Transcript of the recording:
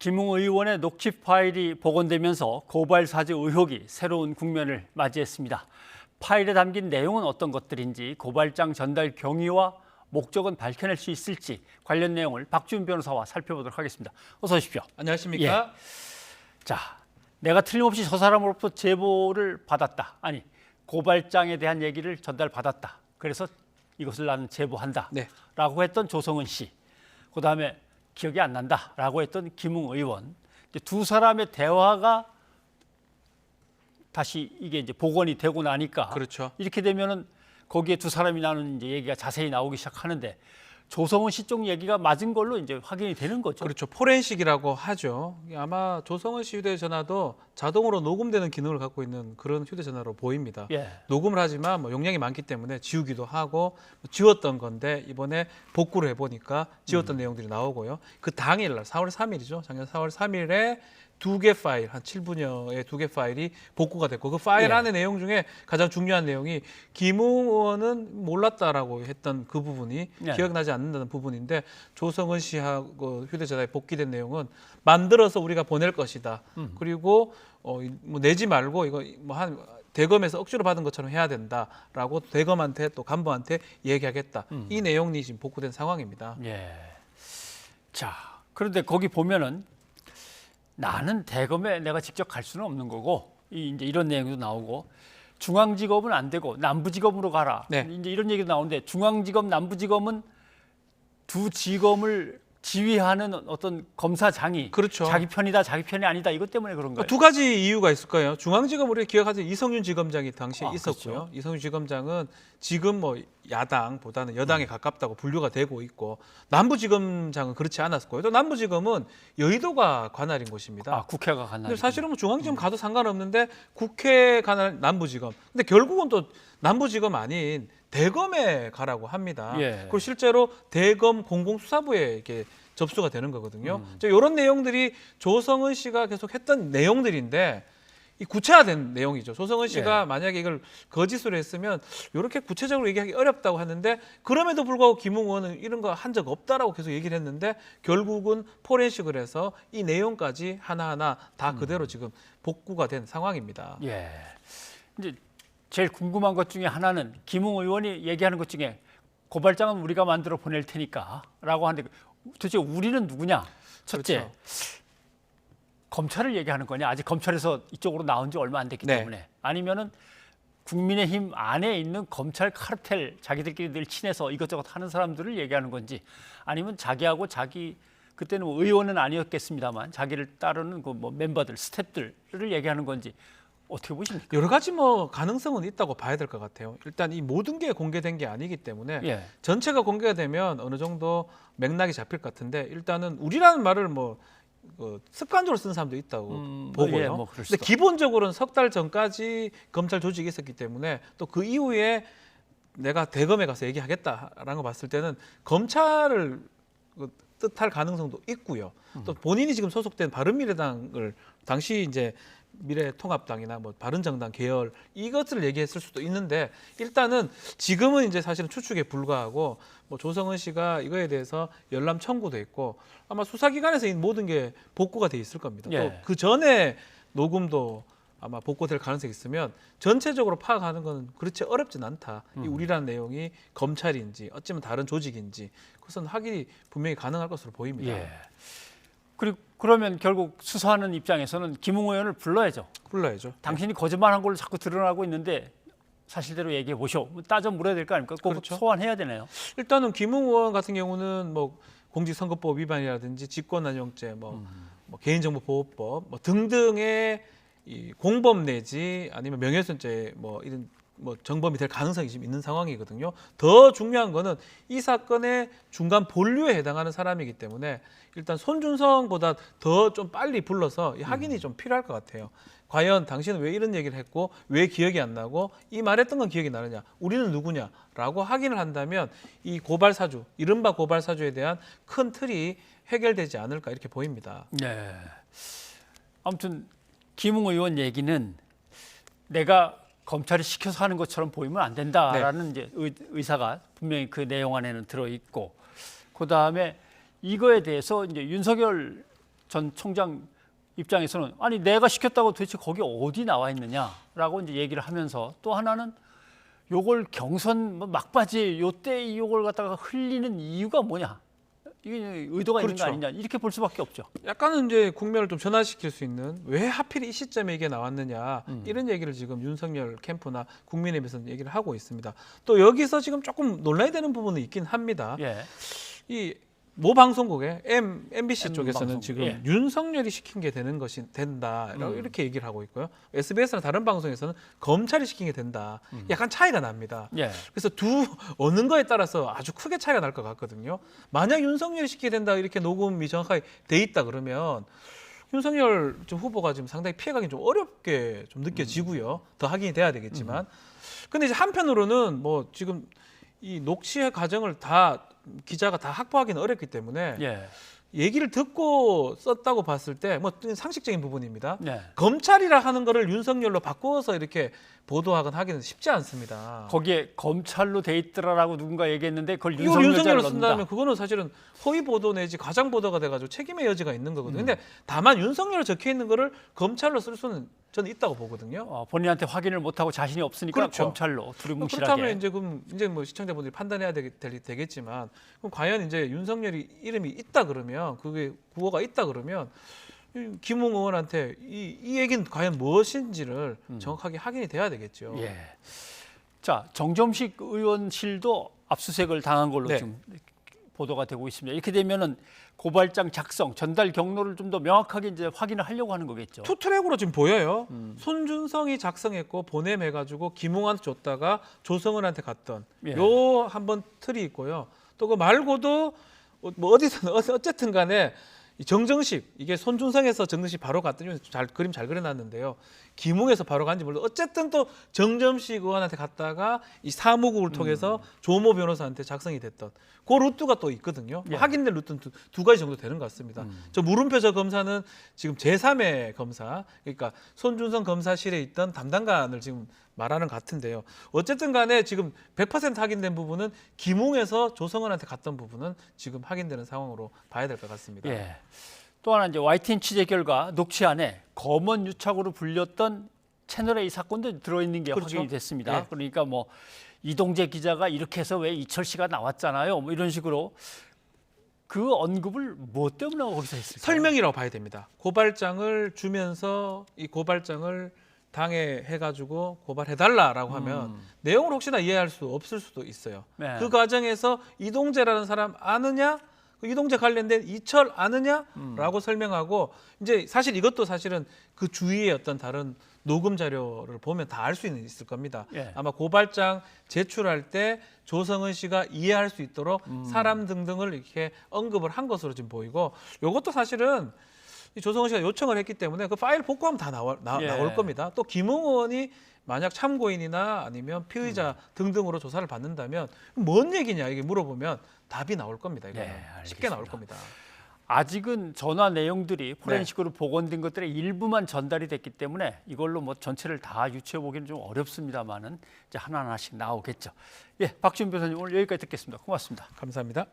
김웅 의원의 녹취 파일이 복원되면서 고발 사주 의혹이 새로운 국면을 맞이했습니다. 파일에 담긴 내용은 어떤 것들인지, 고발장 전달 경위와 목적은 밝혀낼 수 있을지 관련 내용을 박주윤 변호사와 살펴보도록 하겠습니다. 어서 오십시오. 안녕하십니까? 예. 자, 내가 틀림없이 저 사람으로부터 제보를 받았다. 아니, 고발장에 대한 얘기를 전달받았다. 그래서 이것을 나는 제보한다. 네. 라고 했던 조성은 씨. 그다음에 기억이 안 난다라고 했던 김웅 의원. 두 사람의 대화가 다시 이게 이제 복원이 되고 나니까, 그렇죠. 이렇게 되면은 거기에 두 사람이 나눈 이제 얘기가 자세히 나오기 시작하는데, 조성은 씨 쪽 얘기가 맞은 걸로 이제 확인이 되는 거죠. 그렇죠. 포렌식이라고 하죠. 아마 조성은 씨 휴대전화도 자동으로 녹음되는 기능을 갖고 있는 그런 휴대전화로 보입니다. 예. 녹음을 하지만 용량이 많기 때문에 지우기도 하고, 지웠던 건데 이번에 복구를 해보니까 지웠던 내용들이 나오고요. 그 당일날 4월 3일이죠. 작년 4월 3일에 두 개 파일, 한 7분여의 두 개 파일이 복구가 됐고, 그 파일 예. 안의 내용 중에 가장 중요한 내용이 김웅 의원은 몰랐다라고 했던 그 부분이 예. 기억나지 않는다는 부분인데, 조성은 씨하고 휴대전화에 복귀된 내용은 만들어서 우리가 보낼 것이다. 그리고 뭐 내지 말고 이거 뭐 한 대검에서 억지로 받은 것처럼 해야 된다라고 대검한테 또 간부한테 얘기하겠다. 이 내용이 지금 복구된 상황입니다. 예. 자, 그런데 거기 보면은 나는 대검에 내가 직접 갈 수는 없는 거고, 이제 이런 내용도 나오고, 중앙지검은 안 되고 남부지검으로 가라. 네. 이제 이런 얘기도 나오는데, 중앙지검, 남부지검은 두 지검을 지휘하는 어떤 검사장이 그렇죠. 자기 편이다, 자기 편이 아니다, 이것 때문에 그런 거예요. 두 가지 이유가 있을 거예요. 중앙지검 우리 기억하세요. 이성윤 지검장이 당시에 있었고요. 그렇죠. 이성윤 지검장은 지금 뭐 야당보다는 여당에 가깝다고 분류가 되고 있고, 남부지검장은 그렇지 않았고요. 또 남부지검은 여의도가 관할인 곳입니다. 국회가 관할. 근데 사실은 뭐 중앙지검 가도 상관없는데 국회 관할 남부지검. 근데 결국은 또 남부지검 아닌 대검에 가라고 합니다. 예. 그리고 실제로 대검 공공수사부에 이렇게 접수가 되는 거거든요. 이런 내용들이 조성은 씨가 계속 했던 내용들인데, 이 구체화된 내용이죠. 조성은 씨가 예. 만약에 이걸 거짓으로 했으면 이렇게 구체적으로 얘기하기 어렵다고 하는데, 그럼에도 불구하고 김웅 의원은 이런 거 한 적 없다라고 계속 얘기를 했는데, 결국은 포렌식을 해서 이 내용까지 하나하나 다 그대로 지금 복구가 된 상황입니다. 예. 이제 제일 궁금한 것 중에 하나는, 김웅 의원이 얘기하는 것 중에 고발장은 우리가 만들어 보낼 테니까라고 하는데, 도대체 우리는 누구냐? 첫째, 그렇죠. 검찰을 얘기하는 거냐? 아직 검찰에서 이쪽으로 나온 지 얼마 안 됐기 네. 때문에. 아니면은 국민의힘 안에 있는 검찰 카르텔, 자기들끼리 늘 친해서 이것저것 하는 사람들을 얘기하는 건지, 아니면 자기하고 자기, 그때는 뭐 의원은 아니었겠습니다만 자기를 따르는 그 뭐 멤버들, 스태프들을 얘기하는 건지, 어떻게 보십니까? 여러 가지 뭐 가능성은 있다고 봐야 될 것 같아요. 일단 이 모든 게 공개된 게 아니기 때문에 예. 전체가 공개가 되면 어느 정도 맥락이 잡힐 것 같은데, 일단은 우리라는 말을 뭐 습관적으로 쓰는 사람도 있다고 보고요. 예, 뭐 그럴 근데 수도. 기본적으로는 석 달 전까지 검찰 조직이 있었기 때문에, 또 그 이후에 내가 대검에 가서 얘기하겠다라는 거 봤을 때는 검찰을 뜻할 가능성도 있고요. 또 본인이 지금 소속된 바른미래당을 당시 이제 미래통합당이나 뭐 바른정당 계열 이것을 얘기했을 수도 있는데, 일단은 지금은 이제 사실은 추측에 불과하고, 뭐 조성은 씨가 이거에 대해서 열람 청구도 있고, 아마 수사기관에서 이 모든 게 복구가 돼 있을 겁니다. 예. 또 그 전에 녹음도 아마 복구될 가능성이 있으면 전체적으로 파악하는 건 그렇지 어렵진 않다. 이 우리라는 내용이 검찰인지 어쩌면 다른 조직인지 그것은 확인이 분명히 가능할 것으로 보입니다. 예. 그리고 그러면 결국 수사하는 입장에서는 김웅 의원을 불러야죠. 불러야죠. 당신이 거짓말한 걸로 자꾸 드러나고 있는데 사실대로 얘기해 보쇼. 따져 물어야 될 거 아닙니까? 꼭 그렇죠. 소환해야 되네요. 일단은 김웅 의원 같은 경우는 뭐 공직선거법 위반이라든지 직권남용죄, 뭐 개인정보보호법 뭐 등등의 이 공범 내지 아니면 명예훼손죄 뭐 이런 뭐 정범이 될 가능성이 지금 있는 상황이거든요. 더 중요한 거는 이 사건의 중간 본류에 해당하는 사람이기 때문에, 일단 손준성보다 더 좀 빨리 불러서 이 확인이 좀 필요할 것 같아요. 과연 당신은 왜 이런 얘기를 했고 왜 기억이 안 나고 이 말했던 건 기억이 나느냐, 우리는 누구냐라고 확인을 한다면 이 고발사주, 이른바 고발사주에 대한 큰 틀이 해결되지 않을까 이렇게 보입니다. 네. 아무튼 김웅 의원 얘기는 내가 검찰이 시켜서 하는 것처럼 보이면 안 된다라는 이제 의사가 분명히 그 내용 안에는 들어 있고, 그 다음에 이거에 대해서 이제 윤석열 전 총장 입장에서는 아니 내가 시켰다고 도대체 거기 어디 나와 있느냐라고 이제 얘기를 하면서 또 하나는 요걸 경선 뭐 막바지 요때 요걸 갖다가 흘리는 이유가 뭐냐? 이게 의도가 있는 거 그렇죠. 아니냐? 이렇게 볼 수밖에 없죠. 약간은 이제 국면을 좀 전환시킬 수 있는 왜 하필 이 시점에 이게 나왔느냐 이런 얘기를 지금 윤석열 캠프나 국민의힘에서는 얘기를 하고 있습니다. 또 여기서 지금 조금 논란이 되는 부분은 있긴 합니다. 예. 이 모 방송국의 MBC 쪽에서는 방송국, 지금 예. 윤석열이 시킨 게 되는 것이 된다 이렇게 얘기를 하고 있고요. SBS나 다른 방송에서는 검찰이 시킨 게 된다. 약간 차이가 납니다. 예. 그래서 어느 거에 따라서 아주 크게 차이가 날 것 같거든요. 만약 윤석열이 시키게 된다 이렇게 녹음이 정확하게 돼 있다 그러면 윤석열 후보가 지금 상당히 피해가기 좀 어렵게 좀 느껴지고요. 더 확인이 돼야 되겠지만. 근데 이제 한편으로는 뭐 지금 이 녹취의 과정을 다 기자가 다 확보하기는 어렵기 때문에 예. 얘기를 듣고 썼다고 봤을 때 뭐 상식적인 부분입니다. 네. 검찰이라 하는 거를 윤석열로 바꾸어서 이렇게 보도하거나 하기는 쉽지 않습니다. 거기에 검찰로 돼 있더라라고 누군가 얘기했는데 그걸 이걸 윤석열로 윤석열로 넣는다. 쓴다면 그거는 사실은 허위 보도 내지 가장 보도가 돼가지고 책임의 여지가 있는 거거든요. 근데 다만 윤석열로 적혀 있는 거를 검찰로 쓸 수는 저는 있다고 보거든요. 본인한테 확인을 못하고 자신이 없으니까 그렇죠. 검찰로 두루뭉실하게. 그렇다면 이제 뭐 시청자분들이 판단해야 되겠지만 그럼 과연 이제 윤석열이 이름이 있다 그러면 그게 구호가 있다 그러면 이 김웅 의원한테 이 얘기는 과연 무엇인지를 정확하게 확인이 돼야 되겠죠. 예. 자, 정점식 의원실도 압수수색을 당한 걸로 네. 지금 보도가 되고 있습니다. 이렇게 되면은 고발장 작성, 전달 경로를 좀 더 명확하게 이제 확인을 하려고 하는 거겠죠. 투트랙으로 지금 보여요. 손준성이 작성했고 보냄해가지고 김웅한테 줬다가 조성은한테 갔던 예. 요 한번 틀이 있고요. 또 그 말고도 뭐 어디서 어쨌든 간에 이 정정식 이게 손준성에서 정정식 바로 갔더니 그림 잘 그려놨는데요. 김웅에서 바로 간지 몰라도 어쨌든 또 정점식 의원한테 갔다가 이 사무국을 통해서 조모 변호사한테 작성이 됐던 그 루트가 또 있거든요. 예. 확인된 루트는 두 가지 정도 되는 것 같습니다. 저 물음표 저 검사는 지금 제3의 검사, 그러니까 손준성 검사실에 있던 담당관을 지금 말하는 것 같은데요. 어쨌든 간에 지금 100% 확인된 부분은 김웅에서 조성은한테 갔던 부분은 지금 확인되는 상황으로 봐야 될 것 같습니다. 예. 또 하나 이제 YTN 취재 결과 녹취 안에 검언 유착으로 불렸던 채널A 사건도 들어있는 게 그렇죠. 확인이 됐습니다. 예. 그러니까 뭐 이동재 기자가 이렇게 해서 왜 이철 씨가 나왔잖아요. 뭐 이런 식으로 그 언급을 뭐 때문에 거기서 했을까요? 설명이라고 봐야 됩니다. 고발장을 주면서 이 고발장을 당해가지고 고발해달라라고 하면 내용을 혹시나 이해할 수 없을 수도 있어요. 네. 그 과정에서 이동재라는 사람 아느냐? 그 이동재 관련된 이철 아느냐?라고 설명하고 이제 사실 이것도 사실은 그 주위의 어떤 다른 녹음 자료를 보면 다 알 수 있을 겁니다. 예. 아마 고발장 제출할 때 조성은 씨가 이해할 수 있도록 사람 등등을 이렇게 언급을 한 것으로 지금 보이고 이것도 사실은 이 조성은 씨가 요청을 했기 때문에 그 파일 복구하면 다 예. 나올 겁니다. 또 김웅 의원이 만약 참고인이나 아니면 피의자 등등으로 조사를 받는다면 뭔 얘기냐 이게 물어보면 답이 나올 겁니다. 이거는 쉽게 나올 겁니다. 아직은 전화 내용들이 포렌식으로 복원된 것들의 일부만 전달이 됐기 때문에 이걸로 뭐 전체를 다 유추해 보기는 좀 어렵습니다만은 이제 하나하나씩 나오겠죠. 예, 박지훈 변호사님 오늘 여기까지 듣겠습니다. 고맙습니다. 감사합니다.